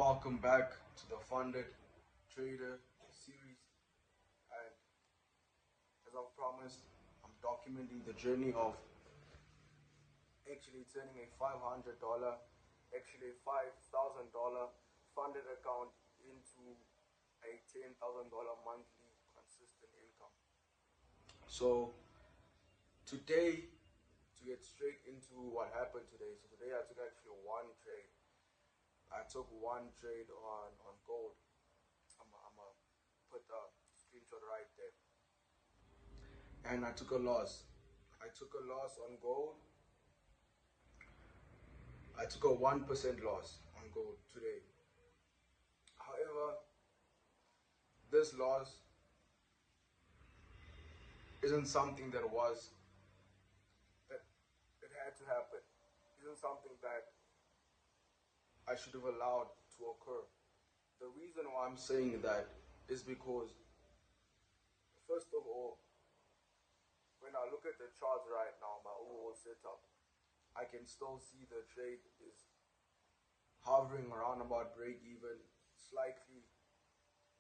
Welcome back to the Funded Trader series. And as I've promised, I'm documenting the journey of actually turning a $500, actually a $5,000 funded account into a $10,000 monthly consistent income. So today, to get straight into what happened today. So today I took actually one trade. I took one trade on gold. I'm gonna put the screenshot right there. And I took a loss. I took a loss on gold. I took a 1% loss on gold today. However, this loss isn't something that it had to happen. Isn't something that I should have allowed to occur. The reason why I'm saying that is because, first of all, when I look at the charts right now, my overall setup, I can still see the trade is hovering around about break even, slightly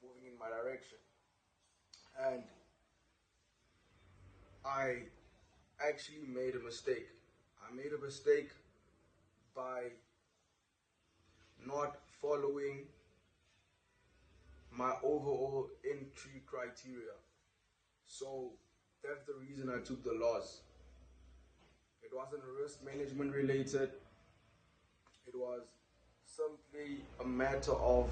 moving in my direction. And I actually made a mistake. I made a mistake by not following my overall entry criteria. So that's the reason I took the loss. It wasn't risk management related. It was simply a matter of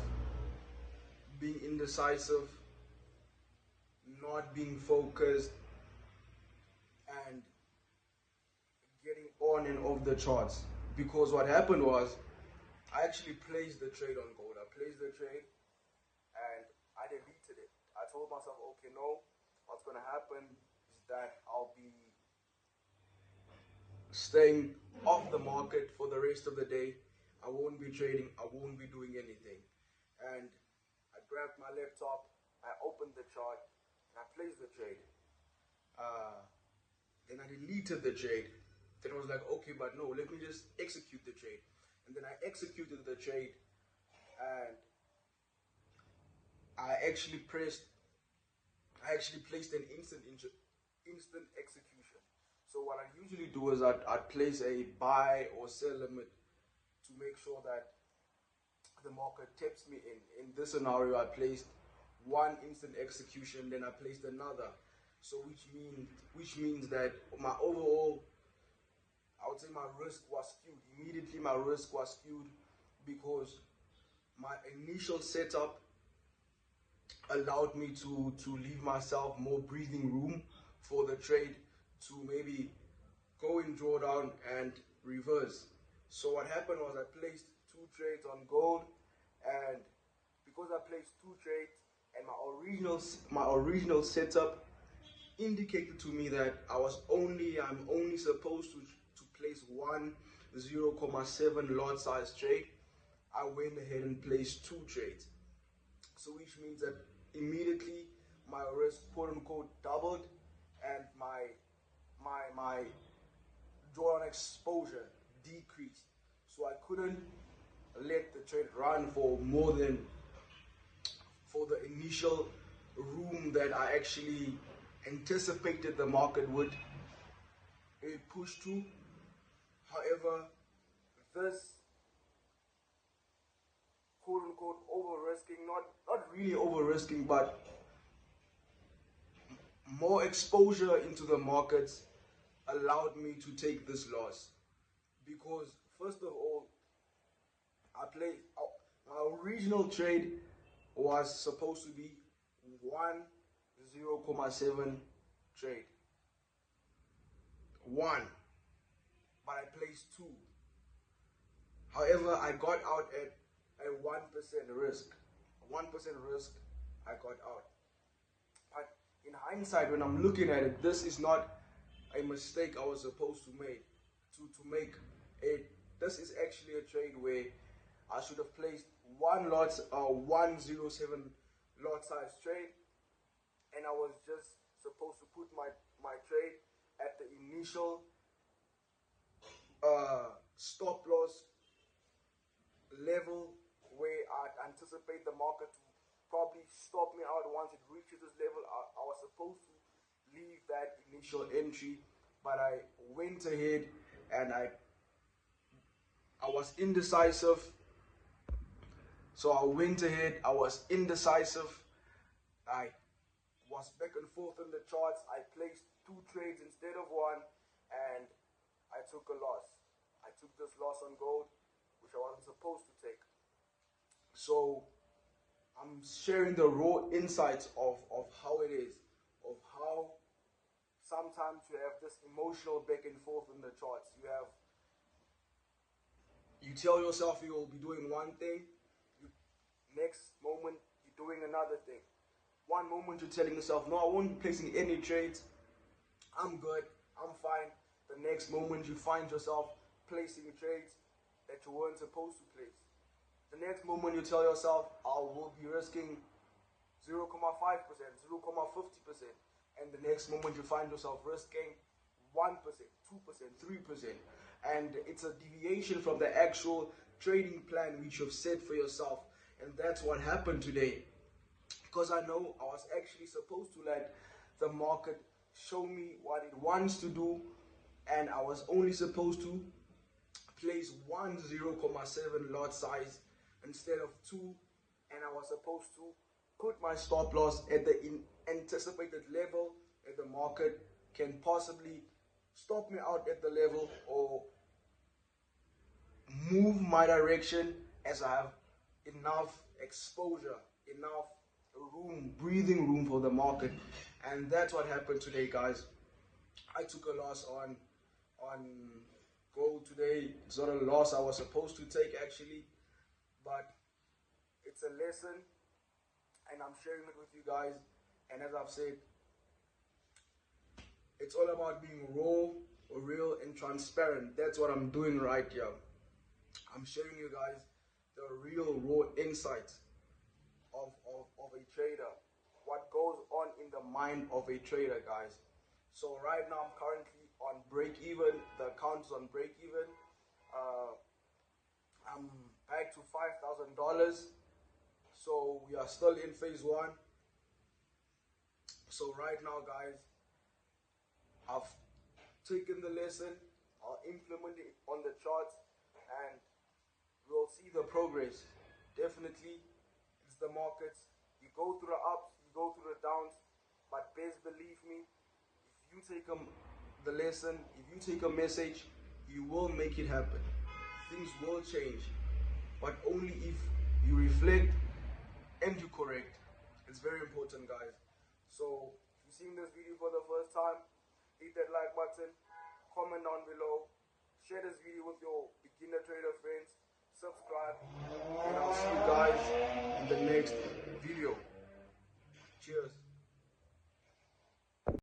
being indecisive, not being focused, and getting on and off the charts. Because what happened was, I actually placed the trade on gold. I placed the trade and I deleted it. I told myself, okay, no, what's going to happen is that I'll be staying off the market for the rest of the day. I won't be trading. I won't be doing anything. And I grabbed my laptop, I opened the chart, and I placed the trade. Then I deleted the trade. Then I was like, okay, but no, let me just execute the trade. And then I executed the trade, and I actually placed an instant execution. So what I usually do is I'd place a buy or sell limit to make sure that the market tips me in. In this scenario, I placed one instant execution, then I placed another. So which means that my overall, I would say my risk was skewed. Immediately my risk was skewed because my initial setup allowed me to leave myself more breathing room for the trade to maybe go in drawdown and reverse. So what happened was I placed two trades on gold, and because I placed two trades and my original setup indicated to me that I'm only supposed to place one 0.7 lot size trade, I went ahead and placed two trades. So which means that immediately my risk quote unquote doubled, and my drawdown exposure decreased. So I couldn't let the trade run for the initial room that I actually anticipated the market would push to. However, this quote unquote over risking, not really over risking, but more exposure into the markets allowed me to take this loss. Because first of all, my original trade was supposed to be one 0.7 trade. One. But I placed two. However, I got out at a 1% risk. 1% risk, I got out. But in hindsight, when I'm looking at it, this is not a mistake I was supposed to make. This is actually a trade where I should have placed 107 lot size trade, and I was just supposed to put my trade at the initial stop loss level where I anticipate the market to probably stop me out once it reaches this level. I was supposed to leave that initial entry, but I went ahead and I was indecisive. So I went ahead, I was indecisive. I was back and forth in the charts. I placed 2 trades instead of 1, and I took a loss. I took this loss on gold, which I wasn't supposed to take. So I'm sharing the raw insights of how it is, of how sometimes you have this emotional back and forth in the charts. You tell yourself you will be doing one thing, next moment you're doing another thing. One moment you're telling yourself, no, I won't be placing any trades, I'm good, I'm fine. The next moment you find yourself placing trades that you weren't supposed to place. The next moment you tell yourself, I will be risking 0.5%, 0.50%. And the next moment you find yourself risking 1%, 2%, 3%. And it's a deviation from the actual trading plan which you've set for yourself. And that's what happened today. Because I know I was actually supposed to let the market show me what it wants to do, and I was only supposed to place 0.7 lot size instead of 2, and I was supposed to put my stop loss at the anticipated level that the market can possibly stop me out at the level or move my direction as I have enough exposure, enough room, breathing room for the market. And that's what happened today, guys. I took a loss on gold today. It's not a loss I was supposed to take actually, but it's a lesson and I'm sharing it with you guys. And as I've said, it's all about being raw, real and transparent. That's what I'm doing right here. I'm showing you guys the real raw insights of a trader, what goes on in the mind of a trader, guys. So right now I'm currently on break even. The account is on break even. I'm back to $5,000. So we are still in phase 1. So right now, guys, I've taken the lesson, I'll implement it on the charts, and we'll see the progress. Definitely, it's the markets. You go through the ups, you go through the downs, but best believe me, if you take the lesson, if you take a message, you will make it happen. Things will change, but only if you reflect and you correct. It's very important, guys. So if you're seeing this video for the first time, hit that like button, comment down below, share this video with your beginner trader friends, subscribe, and I'll see you guys in the next video. Cheers.